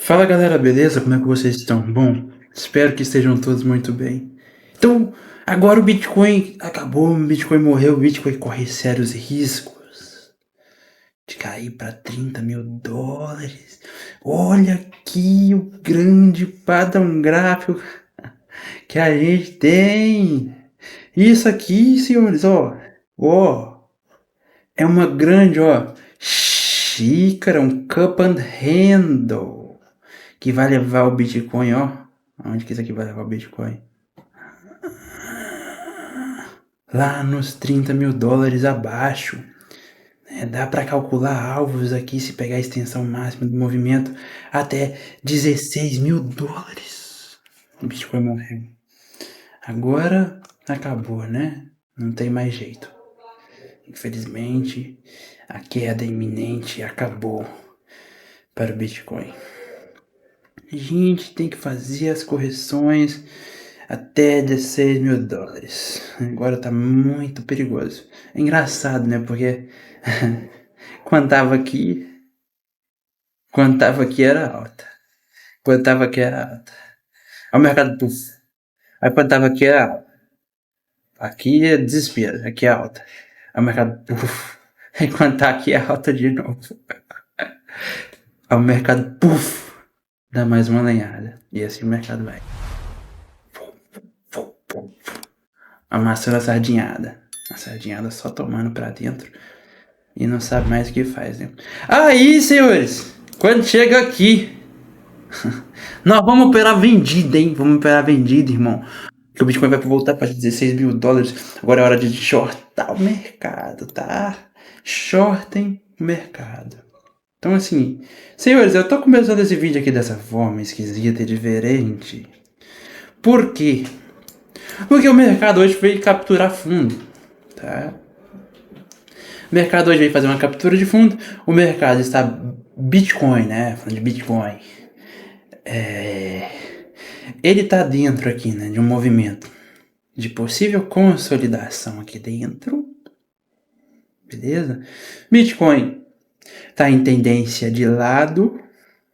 Fala galera, beleza? Como é que vocês estão? Bom, espero que estejam todos muito bem. Então, agora o Bitcoin acabou, o Bitcoin morreu, o Bitcoin corre sérios riscos de cair para 30 mil dólares. Olha aqui o grande padrão gráfico que a gente tem. Isso aqui, senhores, ó, é uma grande, xícara, um cup and handle. Que vai levar o Bitcoin, Aonde que isso aqui vai levar o Bitcoin? Lá nos 30 mil dólares abaixo. Dá para calcular alvos aqui se pegar a extensão máxima do movimento até 16 mil dólares. O Bitcoin morreu. Agora acabou, né? Não tem mais jeito. Infelizmente, a queda iminente acabou para o Bitcoin. A gente tem que fazer as correções até 16 mil dólares. Agora tá muito perigoso. É engraçado, né? Porque quando tava aqui era alta. Quando tava aqui era alta. Aí o mercado puf. Aí quando tava aqui era alta. Aqui é desespero, aqui é alta. Aí o mercado puf. Aí quando tá aqui é alta de novo. Aí o mercado puf. Dá mais uma lenhada. E assim o mercado vai. Amassando a sardinhada. A sardinhada só tomando pra dentro. E não sabe mais o que faz, né? Aí, senhores! Quando chega aqui... Nós vamos operar vendida, hein? Vamos operar vendida, irmão. Que o Bitcoin vai voltar para 16 mil dólares. Agora é hora de shortar o mercado, tá? Shortem o mercado. Então, assim... Senhores, eu tô começando esse vídeo aqui dessa forma esquisita e diferente. Por quê? Porque o mercado hoje veio capturar fundo, tá? O mercado hoje veio fazer uma captura de fundo. O mercado está Bitcoin, né? Falando de Bitcoin. Ele está dentro aqui, né? De um movimento de possível consolidação aqui dentro. Beleza? Bitcoin está em tendência de lado,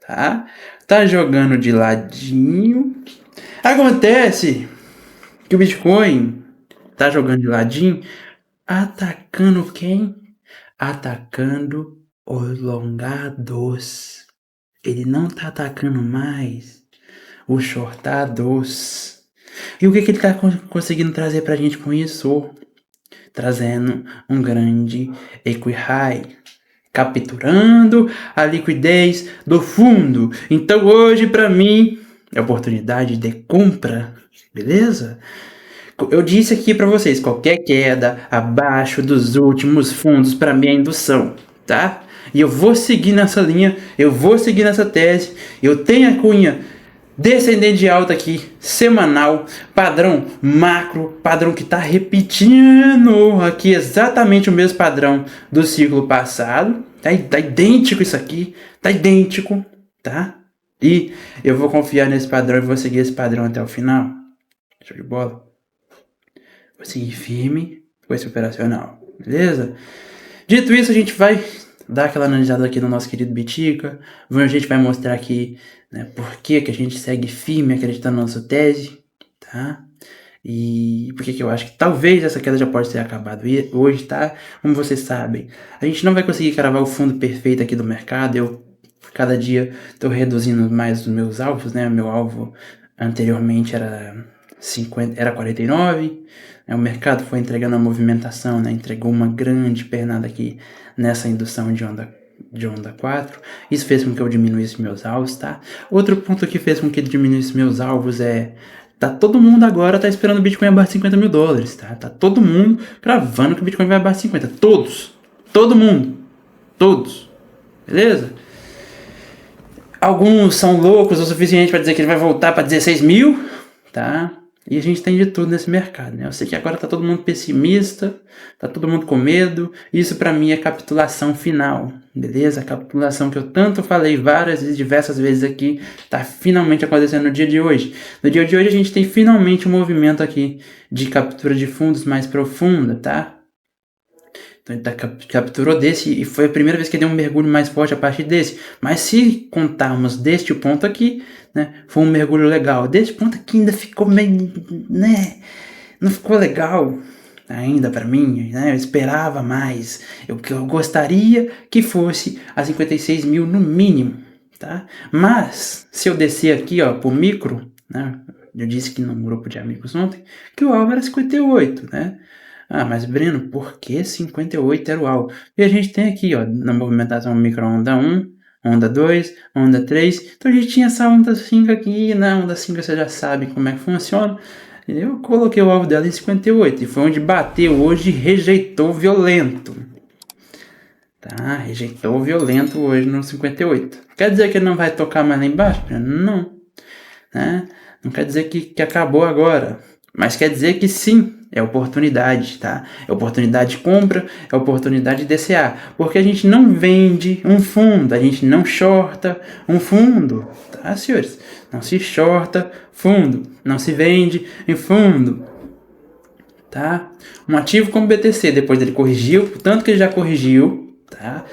tá? Tá jogando de ladinho. Acontece que o Bitcoin tá jogando de ladinho, atacando quem? Atacando os longados. Ele não tá atacando mais os shortados. E o que ele tá conseguindo trazer pra gente com isso? Trazendo um grande equi-high, capturando a liquidez do fundo. Então hoje pra mim é oportunidade de compra, beleza? Eu disse aqui para vocês, qualquer queda abaixo dos últimos fundos para mim é indução, tá? E eu vou seguir nessa linha, eu vou seguir nessa tese. Eu tenho a cunha descendente de alta aqui, semanal, padrão macro, padrão que tá repetindo aqui exatamente o mesmo padrão do ciclo passado. Tá idêntico isso aqui, tá idêntico, tá? E eu vou confiar nesse padrão e vou seguir esse padrão até o final. Show de bola. Vou seguir firme com esse operacional, beleza? Dito isso, a gente vai dar aquela analisada aqui no nosso querido Bitica. A gente vai mostrar aqui, né, por que a gente segue firme acreditando na nossa tese, tá? E por que eu acho que talvez essa queda já pode ter acabado hoje, tá? Como vocês sabem, a gente não vai conseguir cravar o fundo perfeito aqui do mercado. Eu, cada dia, estou reduzindo mais os meus alvos, né? Meu alvo anteriormente era 49, né? O mercado foi entregando a movimentação, né? Entregou uma grande pernada aqui nessa indução de onda 4. Isso fez com que eu diminuísse meus alvos, tá? Outro ponto que fez com que eu diminuísse meus alvos é... todo mundo agora tá esperando o Bitcoin abaixo de 50 mil dólares, tá? Tá todo mundo cravando que o Bitcoin vai abaixo de 50. Todos. Todo mundo. Todos. Beleza? Alguns são loucos o suficiente para dizer que ele vai voltar para 16 mil, tá? E a gente tem de tudo nesse mercado, né? Eu sei que agora tá todo mundo pessimista, tá todo mundo com medo. Isso para mim é capitulação final, beleza? A capitulação que eu tanto falei várias e diversas vezes aqui, tá finalmente acontecendo no dia de hoje. No dia de hoje a gente tem finalmente um movimento aqui de captura de fundos mais profunda, tá? Então Ele capturou desse e foi a primeira vez que deu um mergulho mais forte a partir desse. Mas se contarmos deste ponto aqui, né, foi um mergulho legal. Deste ponto aqui ainda ficou meio, né, não ficou legal ainda para mim, né? Eu esperava mais. Eu gostaria que fosse a 56 mil no mínimo, tá? Mas se eu descer aqui, ó, pro micro, né? Eu disse que num grupo de amigos ontem que o alvo era 58, né? Ah, mas Breno, por que 58 era o alvo? E a gente tem aqui, ó, na movimentação micro onda 1, onda 2, onda 3. Então a gente tinha essa onda 5 aqui, na onda 5 você já sabe como é que funciona. Eu coloquei o alvo dela em 58 e foi onde bateu hoje e rejeitou violento. Tá? Rejeitou violento hoje no 58. Quer dizer que ele não vai tocar mais lá embaixo? Não. Né? Não quer dizer que acabou agora. Mas quer dizer que sim, é oportunidade, tá? É oportunidade de compra, é oportunidade de DCA. Porque a gente não vende um fundo, a gente não shorta um fundo, tá, senhores? Não se shorta fundo, não se vende em fundo, tá? Um ativo como BTC, depois dele corrigiu, tanto que ele já corrigiu, tá?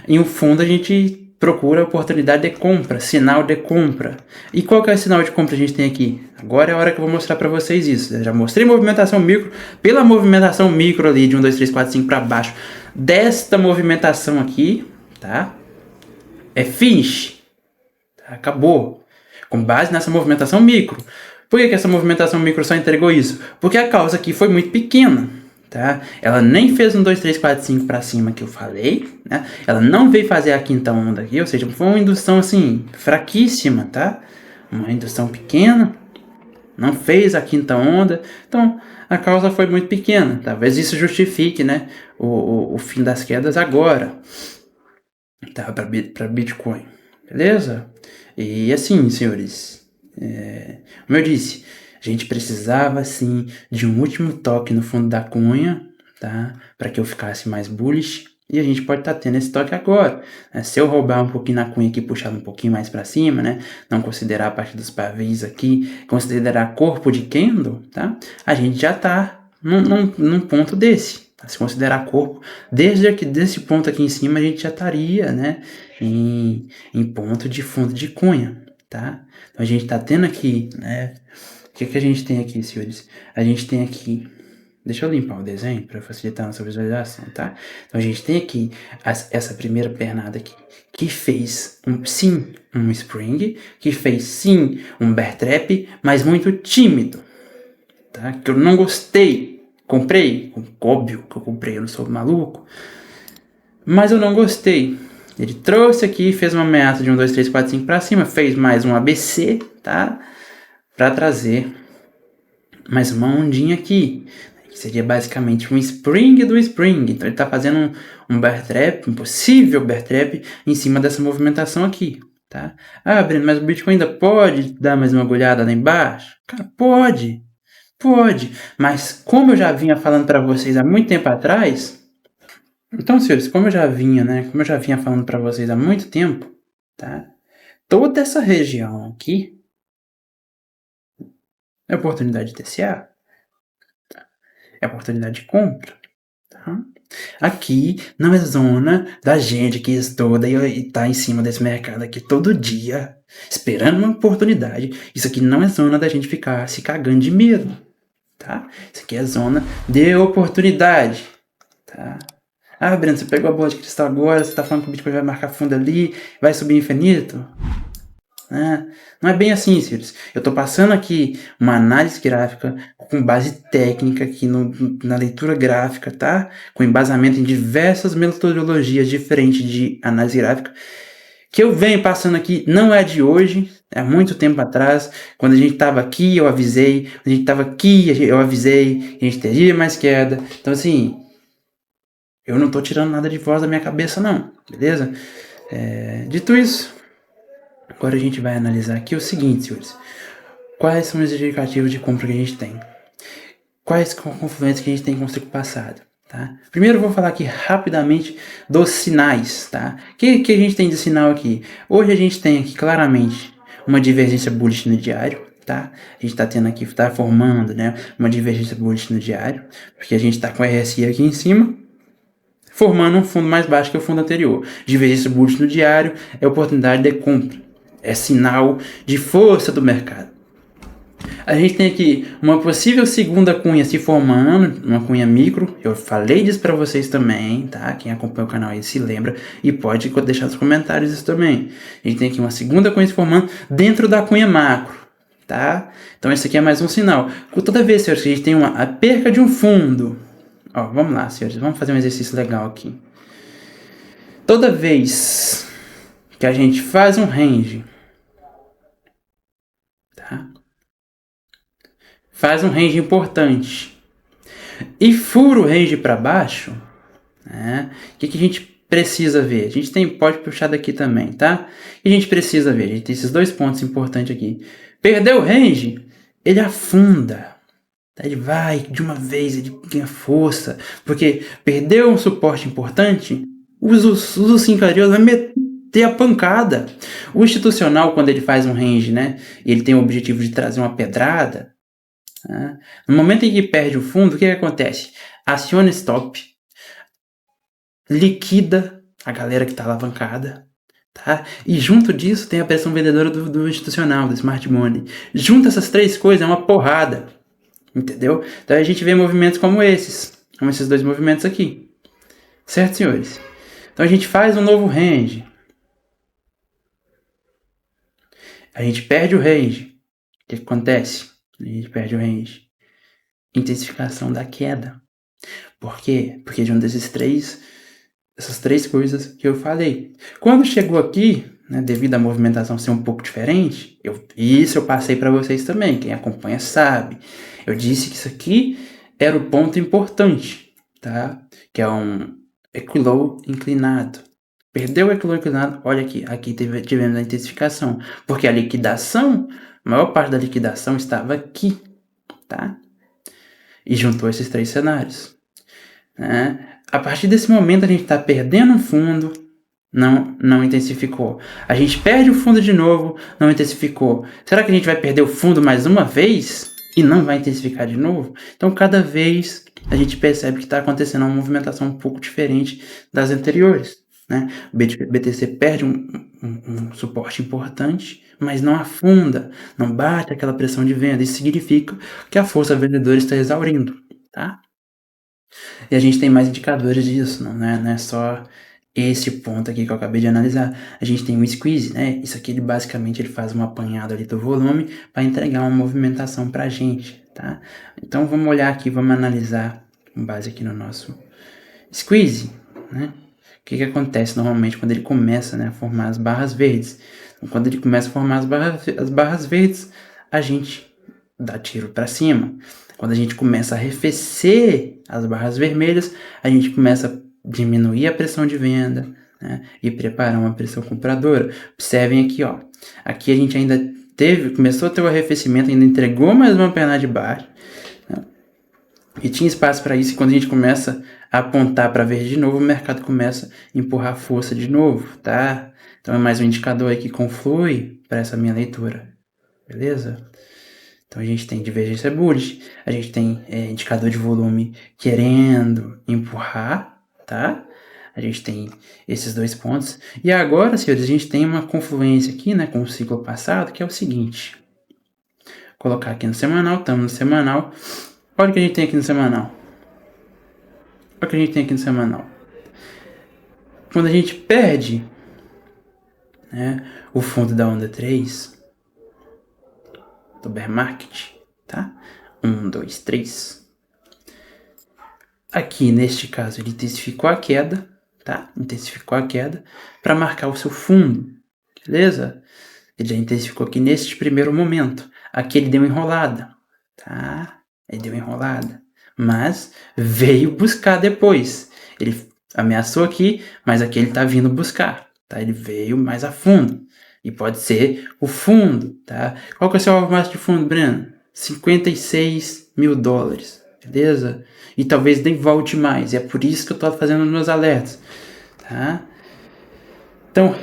Em um fundo a gente procura oportunidade de compra, sinal de compra. E qual que é o sinal de compra que a gente tem aqui? Agora é a hora que eu vou mostrar para vocês isso. Eu já mostrei movimentação micro, pela movimentação micro ali de 1, 2, 3, 4, 5 para baixo, desta movimentação aqui, tá? É finish. Tá? Acabou. Com base nessa movimentação micro. Por que essa movimentação micro só entregou isso? Porque a causa aqui foi muito pequena. Tá? Ela nem fez um 2, 3, 4, 5 para cima que eu falei, né? Ela não veio fazer a quinta onda aqui, ou seja, foi uma indução assim, fraquíssima, tá? Uma indução pequena, não fez a quinta onda, então a causa foi muito pequena. Talvez isso justifique, né, o fim das quedas agora, tá? Para Bitcoin, beleza? E assim, senhores, como eu disse, a gente precisava, sim, de um último toque no fundo da cunha, tá? Para que eu ficasse mais bullish. E a gente pode estar tendo esse toque agora, né? Se eu roubar um pouquinho na cunha aqui, puxar um pouquinho mais para cima, né? Não considerar a parte dos pavis aqui, considerar corpo de candle, tá? A gente já tá num ponto desse. Tá? Se considerar corpo, desde aqui, desse ponto aqui em cima, a gente já estaria, né? Em ponto de fundo de cunha, tá? Então a gente tá tendo aqui, né? O que a gente tem aqui, senhores? A gente tem aqui... Deixa eu limpar o desenho para facilitar a nossa visualização, tá? Então a gente tem aqui essa primeira pernada aqui, que fez sim um spring, que fez sim um bear trap, mas muito tímido, tá? Que eu não gostei. Comprei, óbvio que eu comprei, eu não sou maluco, mas eu não gostei. Ele trouxe aqui, fez uma ameaça de 1, 2, 3, 4, 5 para cima, fez mais um ABC, tá? Para trazer mais uma ondinha aqui, que seria basicamente um spring do spring. Então ele está fazendo um bear trap, um possível bear trap em cima dessa movimentação aqui, tá? Ah, Breno, mas o Bitcoin ainda pode dar mais uma olhada lá embaixo? Cara, pode, mas como eu já vinha falando para vocês há muito tempo atrás, então, senhores, como eu já vinha falando para vocês há muito tempo, tá? Toda essa região aqui é oportunidade de TCA, é oportunidade de compra, tá? Aqui não é zona da gente que estuda e tá em cima desse mercado aqui todo dia, esperando uma oportunidade. Isso aqui não é zona da gente ficar se cagando de medo, tá? Isso aqui é zona de oportunidade, tá? Ah, Breno, você pegou a bola de cristal agora, você tá falando que o Bitcoin vai marcar fundo ali, vai subir infinito? Não é bem assim, senhores. Eu estou passando aqui uma análise gráfica com base técnica aqui na leitura gráfica, tá? Com embasamento em diversas metodologias diferentes de análise gráfica, que eu venho passando aqui, não é de hoje, é há muito tempo atrás. Quando a gente estava aqui, eu avisei. Quando a gente estava aqui, eu avisei que a gente teria mais queda. Então, assim, eu não estou tirando nada de voz da minha cabeça, não, beleza? Dito isso, agora a gente vai analisar aqui o seguinte, senhores. Quais são os indicativos de compra que a gente tem? Quais confluentes que a gente tem com o ciclo passado? Tá? Primeiro eu vou falar aqui rapidamente dos sinais. Tá? O que a gente tem de sinal aqui? Hoje a gente tem aqui claramente uma divergência bullish no diário. tá? A gente tá tendo aqui, tá formando, né, uma divergência bullish no diário, porque a gente tá com o RSI aqui em cima, formando um fundo mais baixo que o fundo anterior. Divergência bullish no diário é oportunidade de compra, é sinal de força do mercado. A gente tem aqui uma possível segunda cunha se formando, uma cunha micro. Eu falei disso para vocês também, tá? Quem acompanha o canal aí se lembra e pode deixar nos comentários isso também. A gente tem aqui uma segunda cunha se formando dentro da cunha macro, tá? Então esse aqui é mais um sinal. Toda vez, senhores, que a gente tem a perca de um fundo. Ó, vamos lá, senhores, vamos fazer um exercício legal aqui. Toda vez que a gente faz um range, tá? Faz um range importante e fura o range para baixo, né? O que a gente precisa ver? A gente pode puxar daqui também, tá? O que a gente precisa ver? A gente tem esses dois pontos importantes aqui. Perdeu o range, ele afunda. Ele vai de uma vez, ele ganha força, porque perdeu um suporte importante, os sincarios vai meter a pancada. O institucional, quando ele faz um range, né, ele tem o objetivo de trazer uma pedrada, né? No momento em que perde o fundo, o que acontece? Aciona stop, liquida a galera que está alavancada, tá? E junto disso tem a pressão vendedora do institucional, do smart money. Junto essas três coisas é uma porrada, entendeu? Então a gente vê movimentos como esses dois movimentos aqui, certo, senhores? Então a gente faz um novo range, a gente perde o range. O que acontece? A gente perde o range. Intensificação da queda. Por quê? Porque de um essas três coisas que eu falei. Quando chegou aqui, né, devido à movimentação ser um pouco diferente, isso eu passei para vocês também. Quem acompanha sabe. Eu disse que isso aqui era o ponto importante, tá? Que é um equilow inclinado. Perdeu o equilow inclinado, olha aqui tivemos a intensificação, porque a liquidação, a maior parte da liquidação estava aqui, tá? E juntou esses três cenários, né? A partir desse momento a gente está perdendo um fundo, não intensificou. A gente perde o fundo de novo, não intensificou. Será que a gente vai perder o fundo mais uma vez e não vai intensificar de novo? Então cada vez a gente percebe que está acontecendo uma movimentação um pouco diferente das anteriores, né? O BTC perde um suporte importante, mas não afunda, não bate aquela pressão de venda. Isso significa que a força vendedora está exaurindo, tá? E a gente tem mais indicadores disso, não é só esse ponto aqui que eu acabei de analisar. A gente tem um squeeze, né? Isso aqui basicamente ele faz um apanhado ali do volume para entregar uma movimentação para a gente, tá? Então vamos olhar aqui, vamos analisar com base aqui no nosso squeeze, né? O que acontece normalmente quando ele começa, né, a formar as barras verdes? Então, quando ele começa a formar as barras verdes, a gente dá tiro para cima. Quando a gente começa a arrefecer as barras vermelhas, a gente começa a diminuir a pressão de venda, né, e preparar uma pressão compradora. Observem aqui, ó. Aqui a gente ainda começou a ter o arrefecimento, ainda entregou mais uma perna de baixo, né, e tinha espaço para isso. E quando a gente começa a apontar para ver de novo, o mercado começa a empurrar força de novo, tá? Então é mais um indicador aí que conflui para essa minha leitura, beleza? Então a gente tem divergência bullish, a gente tem indicador de volume querendo empurrar, tá? A gente tem esses dois pontos. E agora, senhores, a gente tem uma confluência aqui, né, com o ciclo passado, que é o seguinte. Vou colocar aqui no semanal, estamos no semanal. Olha o que a gente tem aqui no semanal. Olha o que a gente tem aqui no semanal. Quando a gente perde, né, o fundo da onda 3 do bear market, tá? 1, 2, 3. Aqui, neste caso, ele intensificou a queda, tá? Intensificou a queda para marcar o seu fundo, beleza? Ele já intensificou aqui neste primeiro momento. Aqui ele deu uma enrolada, tá? Ele deu uma enrolada, mas veio buscar depois. Ele ameaçou aqui, mas aqui ele tá vindo buscar, tá? Ele veio mais a fundo. E pode ser o fundo, tá? Qual que é o seu alvo máximo de fundo, Breno? 56 mil dólares, beleza? E talvez nem volte mais. E é por isso que eu tô fazendo os meus alertas, tá? Então,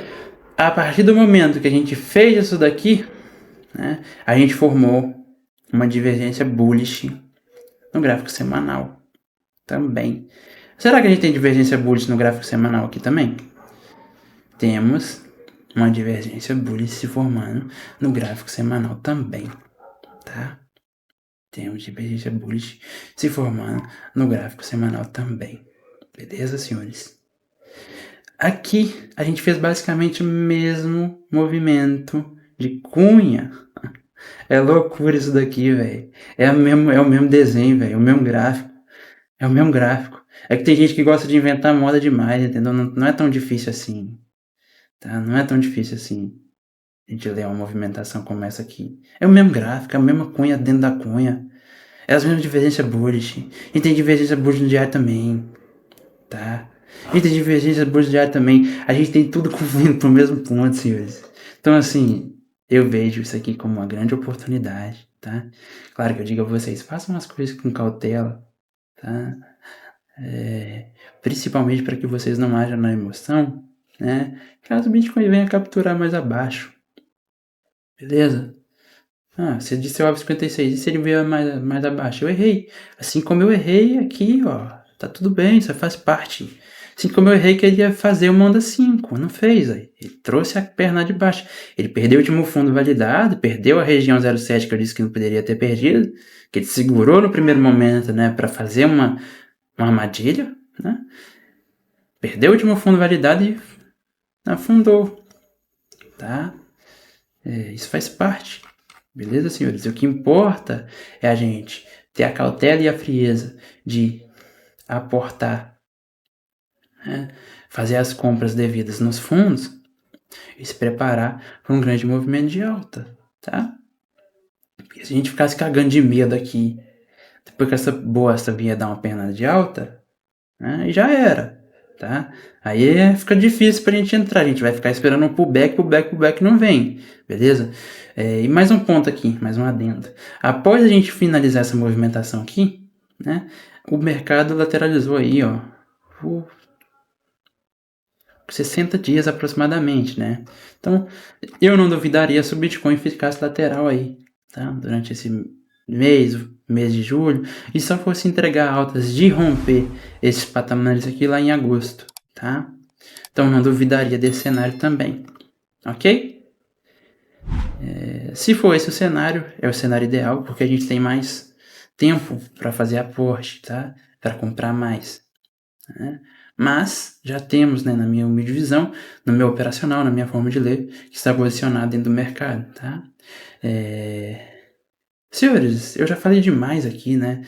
a partir do momento que a gente fez isso daqui, né? A gente formou uma divergência bullish no gráfico semanal também. Será que a gente tem divergência bullish no gráfico semanal aqui também? Temos uma divergência bullish se formando no gráfico semanal também, tá? Temos divergência bullish se formando no gráfico semanal também. Beleza, senhores? Aqui a gente fez basicamente o mesmo movimento de cunha. É loucura isso daqui, velho. É o mesmo desenho, velho. É o mesmo gráfico. É o mesmo gráfico. É que tem gente que gosta de inventar moda demais, entendeu? Não é tão difícil assim. Tá? Não é tão difícil assim. A gente ler uma movimentação como essa aqui. É o mesmo gráfico, é a mesma cunha dentro da cunha. É as mesmas divergências bullish. E tem divergência bullish no diário também. Tá? E tem divergência bullish no diário também. A gente tem tudo convindo pro mesmo ponto, senhores. Então, assim, eu vejo isso aqui como uma grande oportunidade, tá? Claro que eu digo a vocês, façam as coisas com cautela, tá? Principalmente para que vocês não hajam na emoção, né? Caso o Bitcoin venha capturar mais abaixo. Beleza? Você disse o 56, e se ele vier mais abaixo? Eu errei. Assim como eu errei aqui, ó. Tá tudo bem, isso faz parte. Assim como eu errei que ele ia fazer uma onda 5, não fez. Aí. Ele trouxe a perna de baixo. Ele perdeu o último fundo validado, perdeu a região 07 que eu disse que não poderia ter perdido, que ele segurou no primeiro momento, né, para fazer uma armadilha, né? Perdeu o último fundo validado e afundou, tá? Isso faz parte. Beleza, senhores? O que importa é a gente ter a cautela e a frieza de aportar, né? Fazer as compras devidas nos fundos e se preparar para um grande movimento de alta, tá? Porque se a gente ficasse cagando de medo aqui, depois que essa bosta vinha dar uma perna de alta, né, e já era, tá? Aí fica difícil pra gente entrar, a gente vai ficar esperando um pullback não vem, beleza? E mais um ponto aqui, mais um adendo. Após a gente finalizar essa movimentação aqui, né, o mercado lateralizou aí, ó, por 60 dias aproximadamente, né? Então, eu não duvidaria se o Bitcoin ficasse lateral aí, tá? Durante esse mês de julho, e só fosse entregar altas de romper esses patamares aqui lá em agosto, tá? Então não duvidaria desse cenário também, ok? Se for esse o cenário, é o cenário ideal, porque a gente tem mais tempo para fazer aporte, tá? Para comprar mais, né? Mas já temos, né, na minha humilde visão, no meu operacional, na minha forma de ler, que está posicionado dentro do mercado, tá? Senhores, eu já falei demais aqui, né?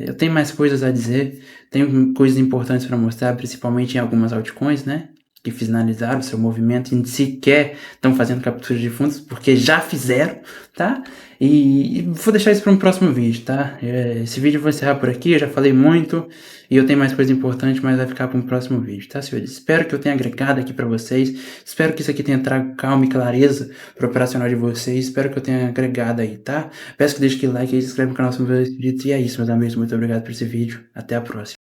Eu tenho mais coisas a dizer, tenho coisas importantes para mostrar, principalmente em algumas altcoins, né? Que finalizaram o seu movimento e sequer estão fazendo captura de fundos, porque já fizeram, tá? E vou deixar isso para um próximo vídeo, tá? Esse vídeo eu vou encerrar por aqui, eu já falei muito e eu tenho mais coisa importante, mas vai ficar para um próximo vídeo, tá, senhores? Espero que eu tenha agregado aqui para vocês, espero que isso aqui tenha trago calma e clareza para o operacional de vocês, espero que eu tenha agregado aí, tá? Peço que deixe aquele like e se inscreva no canal se não for inscrito. E é isso, meus amigos, muito obrigado por esse vídeo, até a próxima.